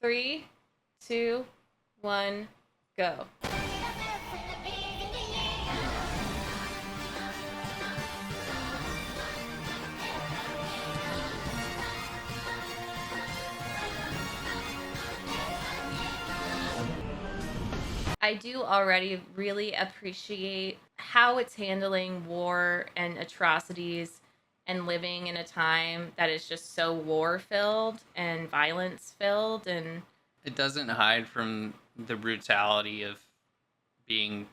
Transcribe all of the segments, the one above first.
3, 2, 1, go. I do already really appreciate how it's handling war and atrocities and living in a time that is just so war-filled and violence-filled, and it doesn't hide from the brutality of being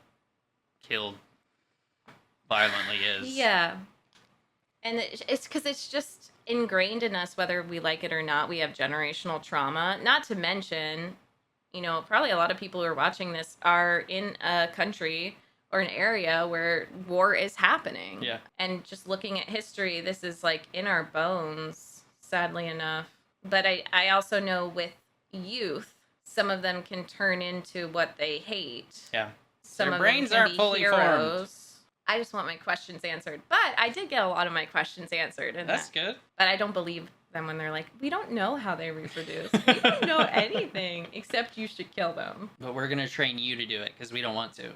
killed violently is. Yeah. And it's because it's just ingrained in us, whether we like it or not. We have generational trauma. Not to mention, you know, probably a lot of people who are watching this are in a country or an area where war is happening. Yeah. And just looking at history, this is like in our bones, sadly enough. But I also know with youth, some of them can turn into what they hate. Yeah. Some Their of brains them can aren't be fully heroes. formed. I just want my questions answered. But I did get a lot of my questions answered. And that's good. But I don't believe them when they're like, we don't know how they reproduce. We don't know anything except you should kill them. But we're going to train you to do it because we don't want to.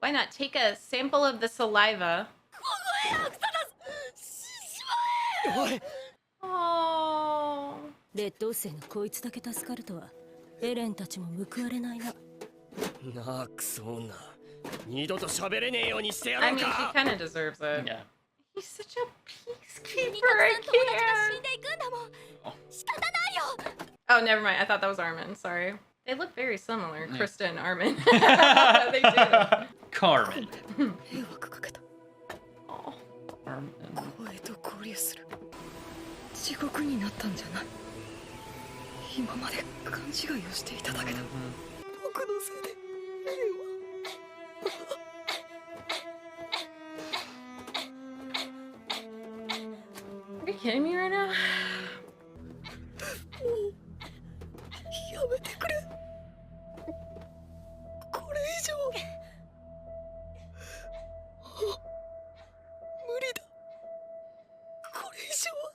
Why not take a sample of the saliva? Oh. 劣等生のこいつだけ助かるとはエレンたちも報われないな。なあクソ女、二度と喋れねえようにしてや I ろう mean, he か。 kind of deserves it. Yeah. He's such a peacekeeper. I can't. Oh, never mind. I thought that was Armin. Sorry. They look very similar, Yeah. Krista and Armin. They do. Carmen. 迷惑かけた。 Oh. Armin. 声と交流する。地獄になったんじゃない。今まで勘違いをしていただけだ。僕のせいでエレンは。Are you kidding me right now? やめてくれ。これ以上。無理だ。これ以上は。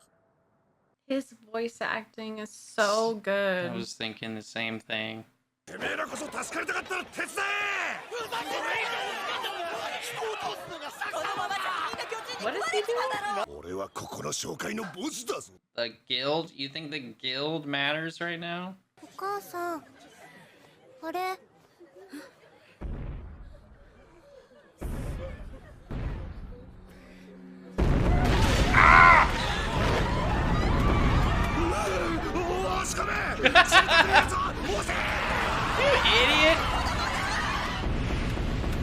His voice acting is so good. I was thinking the same thing. What is he doing? The guild? You think the guild matters right now? お母さん、あれ。You idiot!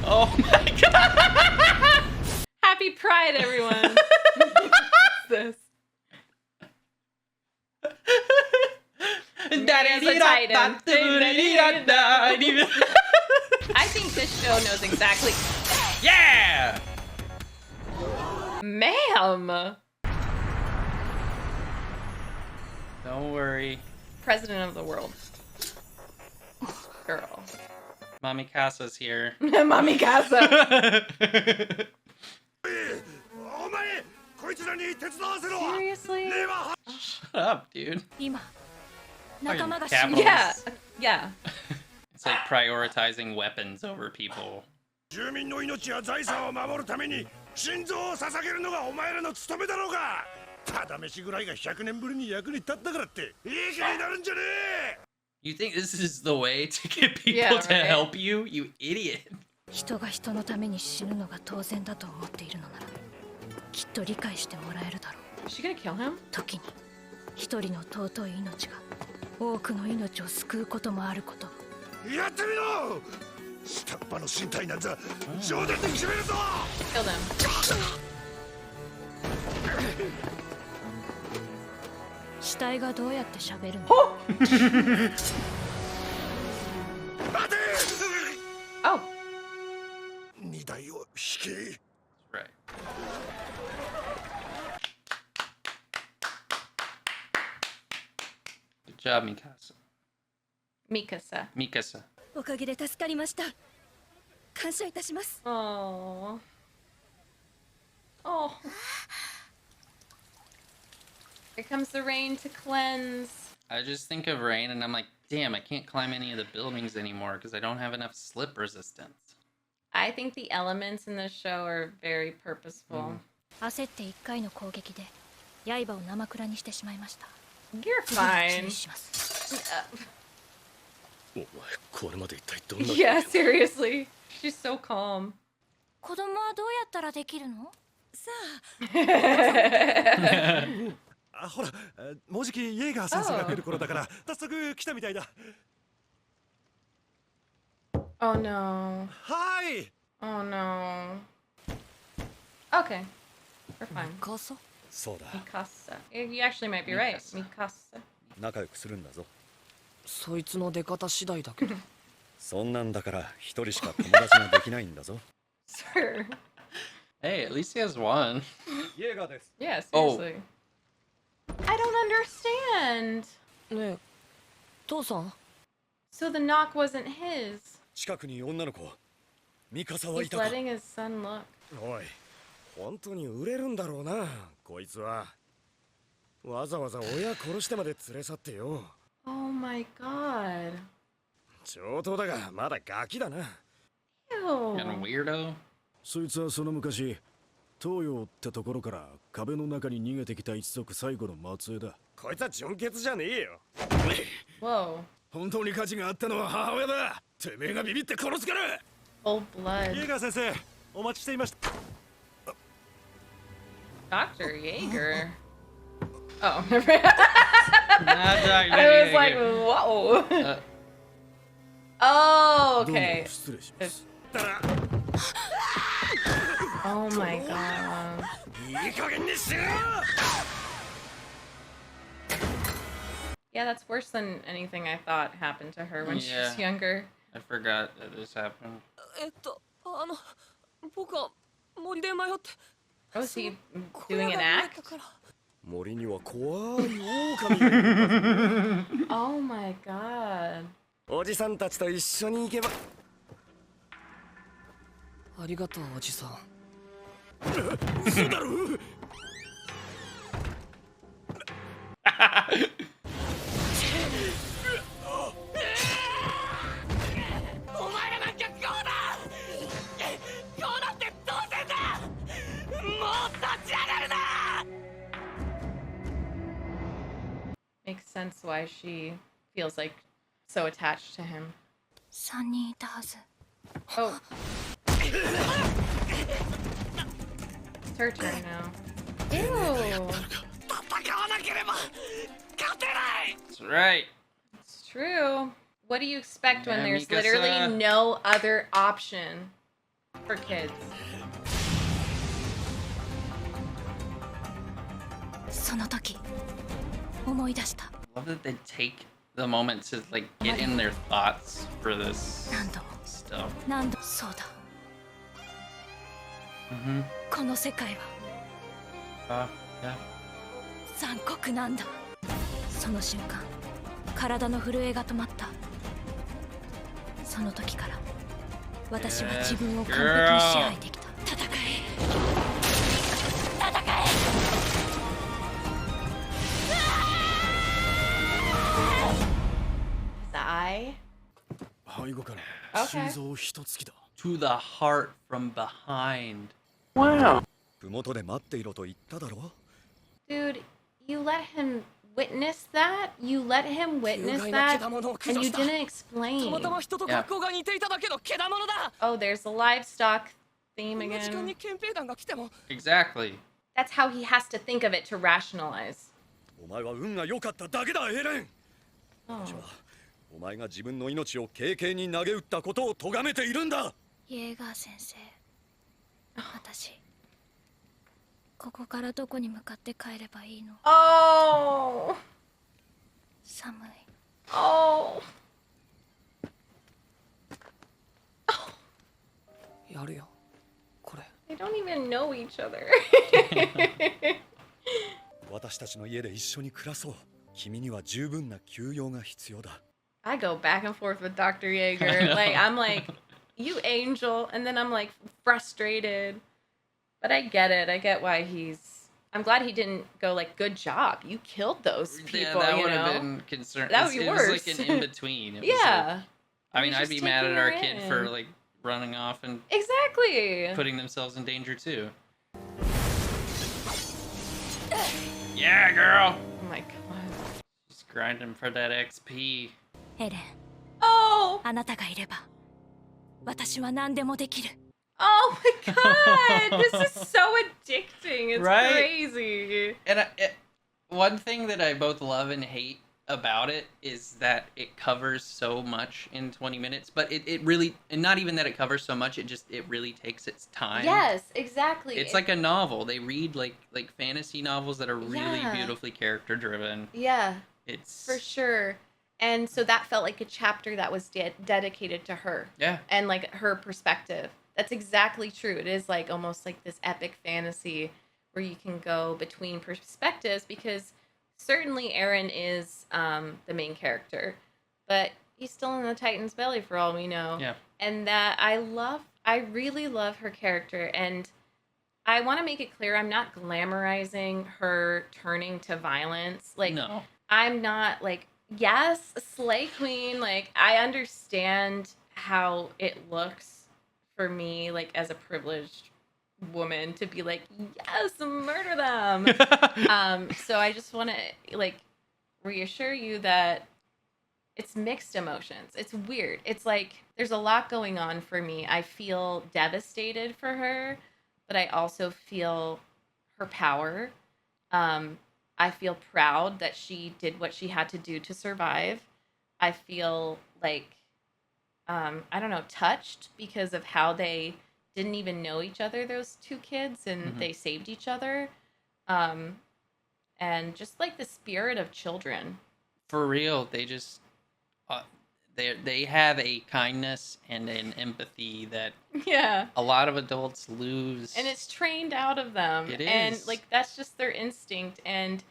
Oh my god! Happy Pride, everyone. This. There's a titan. I think this show knows exactly. Yeah! Ma'am! Don't worry. President of the world. Girl. Mommy Casa's here. Mommy Casa. Seriously? Shut up, dude. 今仲間が死 Capitals. んで Yeah. Yeah. It's like prioritizing weapons over people. 住民の命や財産を守るために心臓を捧げるのがお前らの務めだろうが。ただ飯ぐらいが100年ぶりに役に立ったからっていい気になるんじゃねえ。 You think this is the way to get people Yeah, to right. help you? You idiot. 人が人のために死ぬのが当然だと思っているのならきっと理解してもらえるだろう。 Is she gonna kill him? 時に一人の尊い命が多くの命を救うこともあること。やってみろ。下っ端の身体なんざ冗談で決めるぞ。 Kill them. 死体がどうやって喋るの？ 待て。 Oh. 荷台を引け。 Right. Good job, Mikasa. Mikasa. Mikasa. おかげで助かりました。感謝いたします。Oh. Here comes the rain to cleanse. I just think of rain and I'm like, damn, I can't climb any of the buildings anymore because I don't have enough slip resistance. I think the elements in this show are very purposeful. 焦って1回の攻撃で刃を生倉にしてしまいました You're 注 fine. 意します お前これまで一体どんな Yeah, seriously. She's so calm. 子供はどうやったらできるのさあ、ほら、もうじきイェーガー先生が来る頃だから、早速来たみたいだ。Oh no. はい。 Oh no. Okay. We're fine. カサそうだ Mikasa. You actually might be right. Mikasa. 仲良くするんだぞそいつの出方次第だけどそんなんだから一人しか友達ができないんだぞ Sir. Hey, at least he has one. イェーガーです Yeah, Oh. seriously. I don't understand. ねえ父さん So the knock wasn't his. 近くに女の子ミカサはい He's たか letting his son look. おい、本当に売れるんだろうな、こいつは。わざわざ親殺してまで連れ去ってよ。 Oh my god. 上等だが、まだガキだな。Kind of Ew. weirdo. そいつはその昔、東洋ってところから壁の中に逃げてきた一族最後の末裔だ。こいつは純血じゃねえよ。 Whoa. 本当に価値があったのは母親だ。てめえがビビって殺すから。 Old イェ blood. ーガー先生、お待ちしていました。 Dr. Jaeger. Oh, never mind. Nah, Dr. I was like, Jaeger. whoa. Oh, どうも okay. 失礼します。だら、 Oh my god. いい加減にしろ。 Yeah, that's worse than anything I thought happened to her when she was Yeah. younger. I forgot that this happened. 僕は森で迷って Was he 小 doing 屋 an が見え act? たから 森には怖い狼がいる。 Oh my god. おじさんたちと一緒に行けば。ありがとうおじさん嘘だろ。お前らなんかこうだこうなって当然だもう立ち上がるな Makes sense why she feels like so attached to him. 3人いたはず Oh. It's her turn now. Ew. 戦わなければ勝てない That's right. It's true. What do you expect when Yeah, there's Mikasa. literally no other option for kids? その時思い出した Love that they take the moment to like get in their thoughts for this 何度も stuff. 何度もそうだ Mm-hmm. この世界は Yeah. 残酷なんだその瞬間体の震えが止まったその時から私は自分を完璧に支配できた戦え戦え His eye? 背後から Okay. 心臓一突きだ。 To the heart from behind. 麓で待っていろと言っただろ Dude, you let him witness that? You let him witness 有害な that? 獣を駆 And 除 you した didn't explain. たまたま人と格好が似ていただけの獣だ Oh, there's the livestock theme こんな時間 again. に憲兵団が来ても Exactly. That's how he has to think of it to rationalize. お前は運が良かっただけだエレン Oh. お前が自分の命を軽々に投げ打ったことを咎めているんだイェーガー先生私ここからどこに向かって帰ればいいの Oh. 寒い Oh. やるよこれ They don't even know each other. 私たちの家で一緒に暮らそう君には十分な休養が必要だ I go back and forth with Dr. Jaeger. Like, I'm like, you angel. And then I'm like frustrated. But I get it. I get why he's I'm glad he didn't go like, "Good job, you killed those people." Yeah, that you would have know? been concerned. That would be It was like worse. an in between. It was like, Yeah. I mean, He's I'd just be mad taking at our her kid for in. like running off and Exactly. putting themselves in danger too. Yeah, girl. Oh my god. Just grinding for that XP. エレン Oh. あなたがいれば私は何でもできる Oh my god. This is so addicting. It's Right? crazy. And one thing that I both love and hate about it is that it covers so much in 20 minutes, but it really, and not even that it covers so much, it really takes its time. Yes, exactly. It's like a novel. They read like fantasy novels that are really Yeah. beautifully character driven. Yeah, It's for sure. And so that felt like a chapter that was dedicated to her yeah. and like her perspective. That's exactly true. It is like almost like this epic fantasy where you can go between perspectives, because certainly Eren is the main character, but he's still in the Titan's belly for all we know. Yeah. And that I really love her character. And I want to make it clear, I'm not glamorizing her turning to violence. Like, No. I'm not like, yes, a slay queen. Like, I understand how it looks for me, like, as a privileged woman to be like, yes, murder them. So I just want to like reassure you that it's mixed emotions. It's weird. It's like there's a lot going on for me. I feel devastated for her, but I also feel her power. I feel proud that she did what she had to do to survive. I feel like I don't know, touched because of how they didn't even know each other, those two kids, and they saved each other. And just like the spirit of children. For real, they just they have a kindness and an empathy that Yeah. a lot of adults lose. And it's trained out of them. It And is. like that's just their instinct. And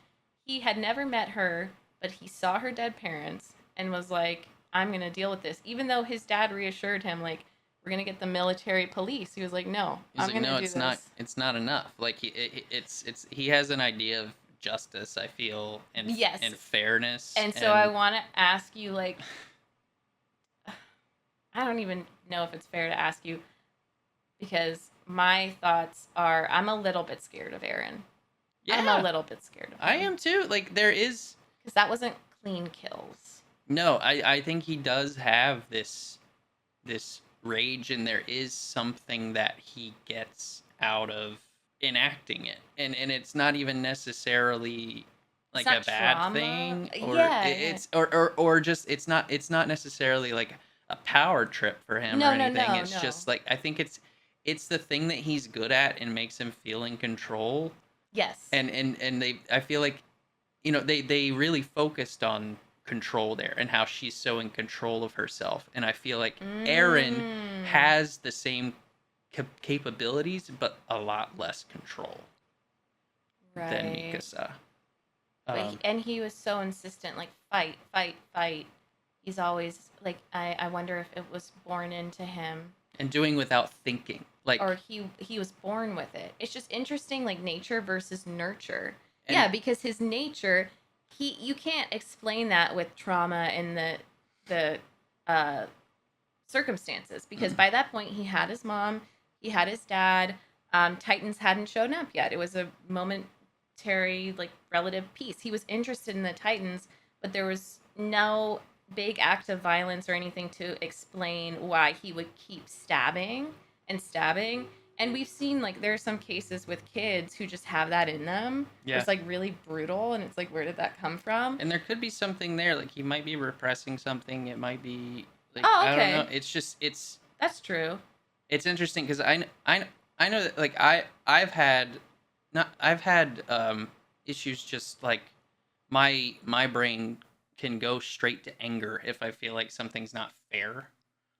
he had never met her, but he saw her dead parents and was like, I'm gonna deal with this. Even though his dad reassured him, like, we're gonna get the military police. He was like, no, He's I'm like, gonna no, do it's this. not. It's not enough. Like he has an idea of justice. I feel and Yes. and fairness. And so I want to ask you, like, I don't even know if it's fair to ask you, because my thoughts are I'm a little bit scared of Eren. yeah, I'm a little bit scared of him. I am too. Like there is Because that wasn't clean kills. no. I think he does have this rage, and there is something that he gets out of enacting it, and it's not even necessarily like It's not a bad trauma. thing, or Yeah, it's or just it's not necessarily like a power trip for him No, or no, anything. no, It's no. just like I think it's the thing that he's good at and makes him feel in control. Yes. And they I feel like they really focused on control there and how she's so in control of herself, and I feel like Eren Mm. has the same capabilities but a lot less control than Right. Mikasa. But and he was so insistent, like, fight, fight, fight. He's always like, I wonder if it was born into him, And doing without thinking, like or he was born with it. It's just interesting, like nature versus nurture. And- Yeah, because his nature, you can't explain that with trauma and the circumstances, because by that point he had his mom, he had his dad. Titans hadn't shown up yet. It was a momentary, like, relative peace. He was interested in the Titans, but there was no big act of violence or anything to explain why he would keep stabbing and stabbing. And we've seen, like, there are some cases with kids who just have that in them. Yeah. It's like really brutal, and it's like, where did that come from? and there could be something there, like he might be repressing something. It might be like Oh, I okay. don't know. It's just That's true. it's interesting because I know that like I've had issues, just like my brain can go straight to anger if I feel like something's not fair,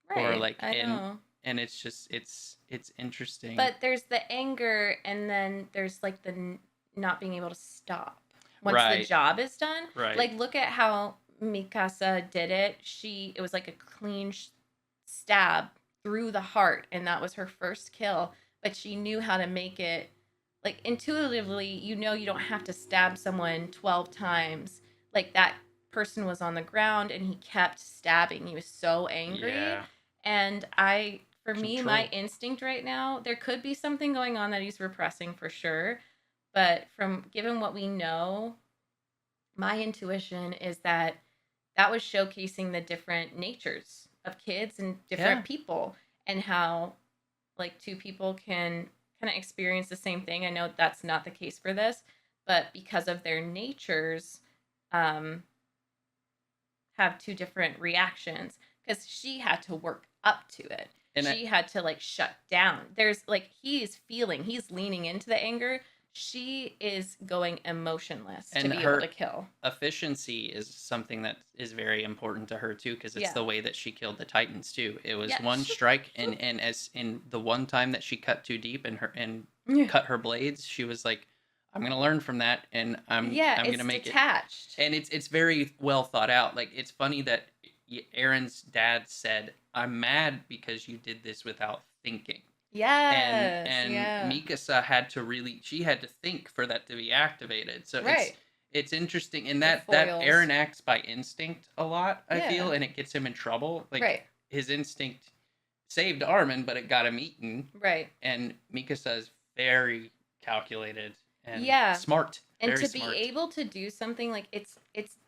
Right. or like I know. and it's just it's interesting. But there's the anger, and then there's like the not being able to stop once the Right. job is done. Right. Like, look at how Mikasa did it. It was like a clean stab through the heart, and that was her first kill. But she knew how to make it like intuitively, you know, you don't have to stab someone 12 times. Like that person was on the ground and he kept stabbing. He was so angry. Yeah. And for me, my Control. instinct right now, there could be something going on that he's repressing for sure. But from given what we know, my intuition is that that was showcasing the different natures of kids and different Yeah. people, and how like two people can kind of experience the same thing. I know that's not the case for this, but because of their natures, um, have two different reactions, because she had to work up to it. And she had to like shut down. There's like he's leaning into the anger. She is going emotionless to And be her able to kill. efficiency is something that is very important to her too, because it's Yeah. the way that she killed the Titans too. It was Yeah. one strike, and as in the one time that she cut too deep and Yeah. cut her blades, she was like, "I'm gonna learn from that, and I'm it's gonna make detached. it." And it's very well thought out. Like, it's funny that Aaron's dad said, "I'm mad because you did this without thinking." Yes. And yeah. Mikasa had to think for that to be activated. So Right. it's interesting, and The that foils. Eren acts by instinct a lot, I feel, Yeah. and it gets him in trouble. Like, Right. his instinct saved Armin, but it got him eaten. Right. And Mikasa is very calculated and Yeah. smart. And very to be smart. able to do something like it's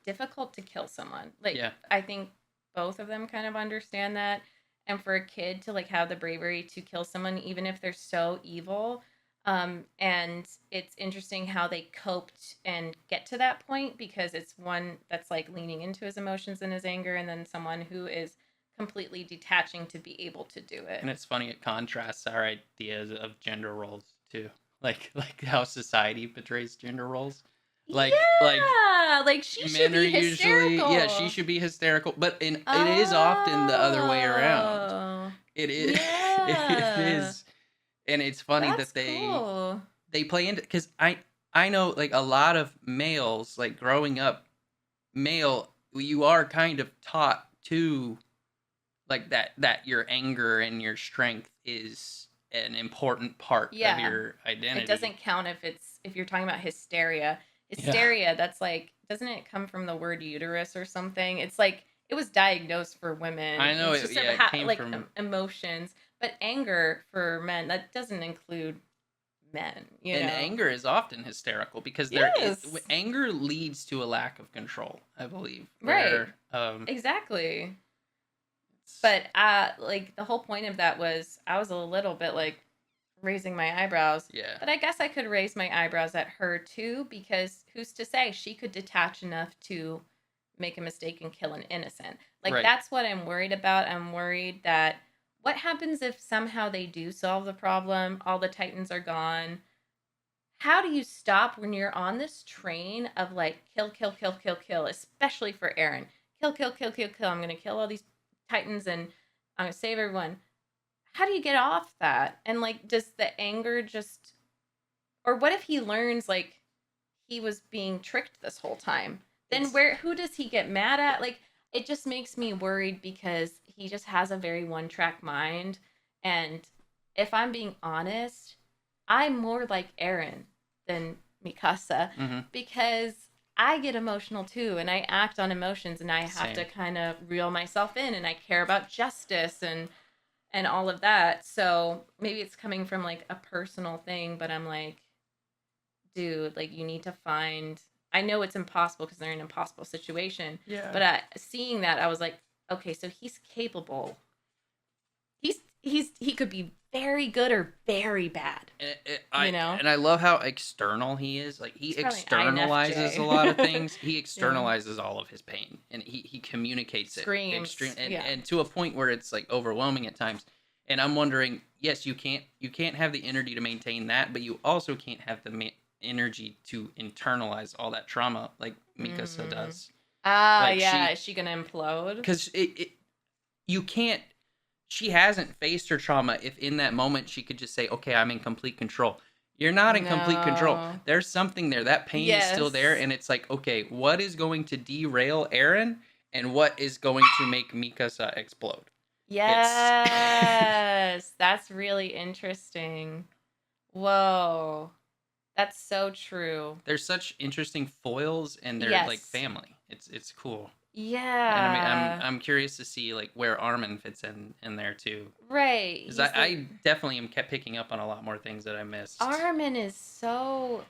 difficult to kill someone. Like Yeah. I think both of them kind of understand that. And for a kid to like have the bravery to kill someone even if they're so evil, and it's interesting how they coped and get to that point, because it's one that's like leaning into his emotions and his anger, and then someone who is completely detaching to be able to do it. And it's funny, it contrasts our ideas of gender roles too. Like how society portrays gender roles. Like she should men are be usually hysterical. she should be hysterical, but it is often the other way around. Oh, It is Yeah. it is, and it's funny That's that cool. they play into, because I know like a lot of males, like growing up male, you are kind of taught to like that your anger and your strength is an important part of Yeah. your identity. It doesn't count if you're talking about hysteria. Hysteria, that's like, doesn't it come from the word uterus or something? It's like it was diagnosed for women. I know It's it- just yeah, it came like from- emotions, but anger for men, that doesn't include men. You And know? anger is often hysterical because Yes. anger leads to a lack of control, I believe. Right. Where, Exactly. But like the whole point of that was I was a little bit like raising my eyebrows. yeah. But I guess I could raise my eyebrows at her too, because who's to say she could detach enough to make a mistake and kill an innocent? Like Right. that's what I'm worried about. I'm worried that what happens if somehow they do solve the problem, all the Titans are gone. How do you stop when you're on this train of like kill, kill, kill, kill, kill, especially for Eren? Kill, kill, kill, kill, kill. I'm gonna kill all these Titans and I'm gonna save everyone. How do you get off that? And like, does the anger just, or what if he learns like he was being tricked this whole time? Then who does he get mad at? Like, it just makes me worried because he just has a very one-track mind. And if I'm being honest, I'm more like Eren than Mikasa, Mhm. because I get emotional too, and I act on emotions, and I have to Same. kind of reel myself in, and I care about justice and all of that. So maybe it's coming from like a personal thing, but I'm like, dude, like you need to find. I know it's impossible because they're in an impossible situation, Yeah. but seeing that, I was like, okay, so he's capable. He could be very good or very bad. You know? And I love how external he is. Like, he He's probably externalizes INFJ. a lot of things. He externalizes all of his pain, and he communicates Screams, it yeah. and to a point where it's like overwhelming at times. And I'm wondering, yes, you can't have the energy to maintain that, but you also can't have the energy to internalize all that trauma like Mikasa does. Like, Yeah. Is she gonna implode? Because you can't. She hasn't faced her trauma if in that moment she could just say, okay, I'm in complete control. You're not in complete control. No. There's something there. That pain is still there. Yes. And it's like, okay, what is going to derail Eren and what is going to make Mikasa explode? Yes. That's really interesting. Whoa. That's so true. They're such interesting foils, and they're like Yes. family. It's cool. And Yeah. I'm curious to see like where Armin fits in there too, Right. because He's I definitely am kept picking up on a lot more things that I missed. Armin is so.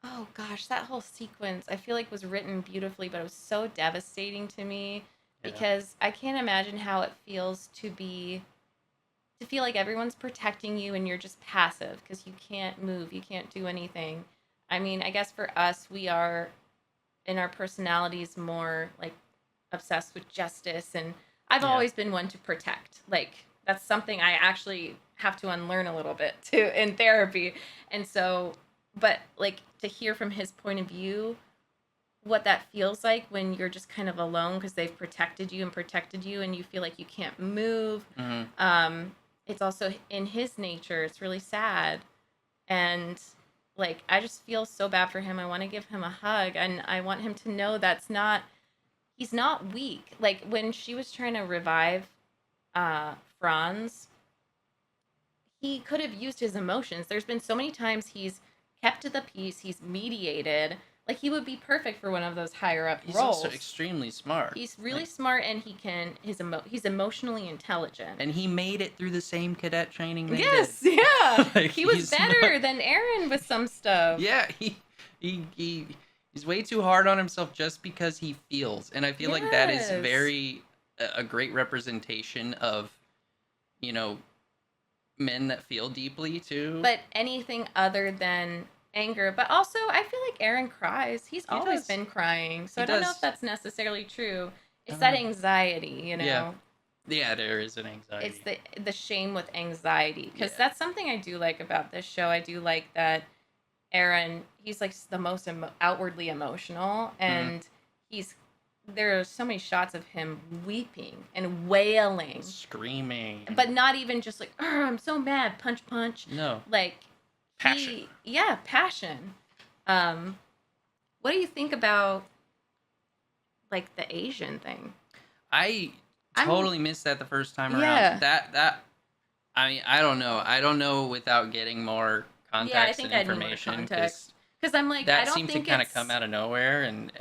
Oh gosh, that whole sequence I feel like was written beautifully, but it was so devastating to me Yeah. because I can't imagine how it feels to feel like everyone's protecting you and you're just passive because you can't move, you can't do anything. I mean, I guess for us, we are in our personalities more like obsessed with justice, and I've Yeah. always been one to protect. Like that's something I actually have to unlearn a little bit too in therapy. And so, but like to hear from his point of view what that feels like when you're just kind of alone because they've protected you and you feel like you can't move. It's also in his nature. It's really sad. And like I just feel so bad for him. I want to give him a hug and I want him to know he's not weak. Like when she was trying to revive Franz, he could have used his emotions. There's been so many times he's kept to the peace, he's mediated. Like he would be perfect for one of those higher up He's roles. also extremely smart. He's really Like, smart and he's emotionally intelligent. and he made it through the same cadet training they Yes, did. yeah. Like, He was he's better smart. than Eren with some stuff. Yeah, he's way too hard on himself just because he feels, and I feel like that is Yes. very a great representation of, you know, men that feel deeply too. But anything other than anger. But also, I feel like Eren cries. He's He always does. been crying. So He I don't know does. if that's necessarily true. It's I don't that know. anxiety, you know? Yeah. Yeah, there is an anxiety. It's the shame with anxiety. Because Yeah. that's something I do like about this show. I do like that Eren, he's like the most outwardly emotional. And there are so many shots of him weeping and wailing. Screaming. But not even just like, "Arr, I'm so mad, punch, punch." No. Like Passion. passion. What do you think about like the Asian thing? I I'm- totally missed that the first time around. Yeah. That I mean, I don't know. I don't know without getting more context Yeah, I think and I need more information, 'cause context. Because I'm like, I that don't seemed to think kind of it's. come out of nowhere, and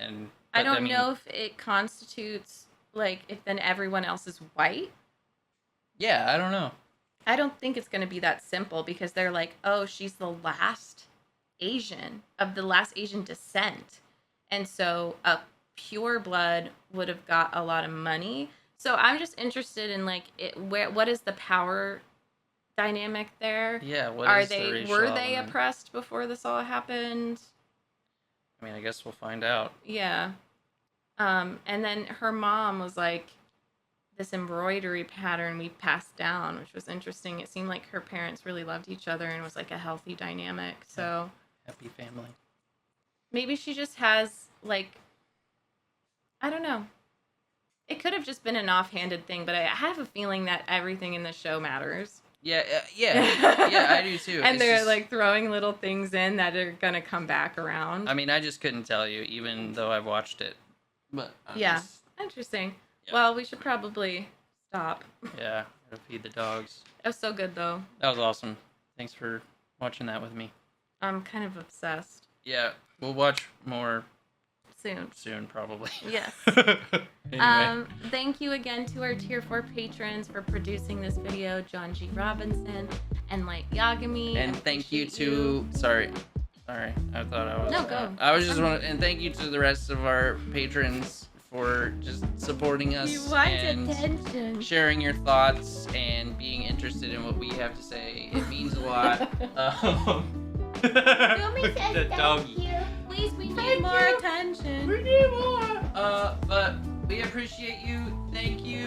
I but, don't mean, know if it constitutes like if then everyone else is white. Yeah, I don't know. I don't think it's going to be that simple because they're like, oh, she's the last Asian of the last Asian descent. And so a pure blood would have got a lot of money. So I'm just interested in like what is the power dynamic there? Yeah, what Are is the they racial were they element? oppressed before this all happened? I mean, I guess we'll find out. Yeah. And then her mom was like this embroidery pattern we passed down, which was interesting. It seemed like her parents really loved each other and was like a healthy dynamic. So Happy family. maybe she just has like, I don't know. It could have just been an offhanded thing, but I have a feeling that everything in the show matters. Yeah, yeah, I do too. And It's they're just- like throwing little things in that are gonna come back around. I mean, I just couldn't tell you, even though I've watched it. But Yeah. Interesting. Yeah. Well, we should probably stop. Yeah, gotta feed the dogs. It was so good though. That was awesome. Thanks for watching that with me. I'm kind of obsessed. Yeah, we'll watch more Soon. soon, probably. Yes. Anyway. Thank you again to our tier 4 patrons for producing this video, John G. Robinson and Light Yagami. And thank you to sorry, I thought I was. No, go. I was just want to, and thank you to the rest of our patrons for just supporting us You want and attention. sharing your thoughts and being interested in what we have to say. It means a lot. The doggy. Please, we need more attention. We need more. But we appreciate you. Thank you.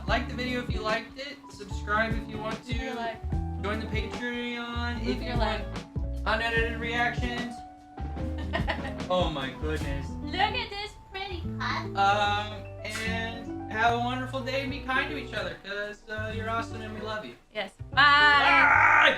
Like the video if you liked it. Subscribe if you want to. Join the Patreon if you want unedited reactions. Oh my goodness. Look at this pretty pup. And have a wonderful day and be kind to each other because you're awesome and we love you. Yes. Bye. Bye!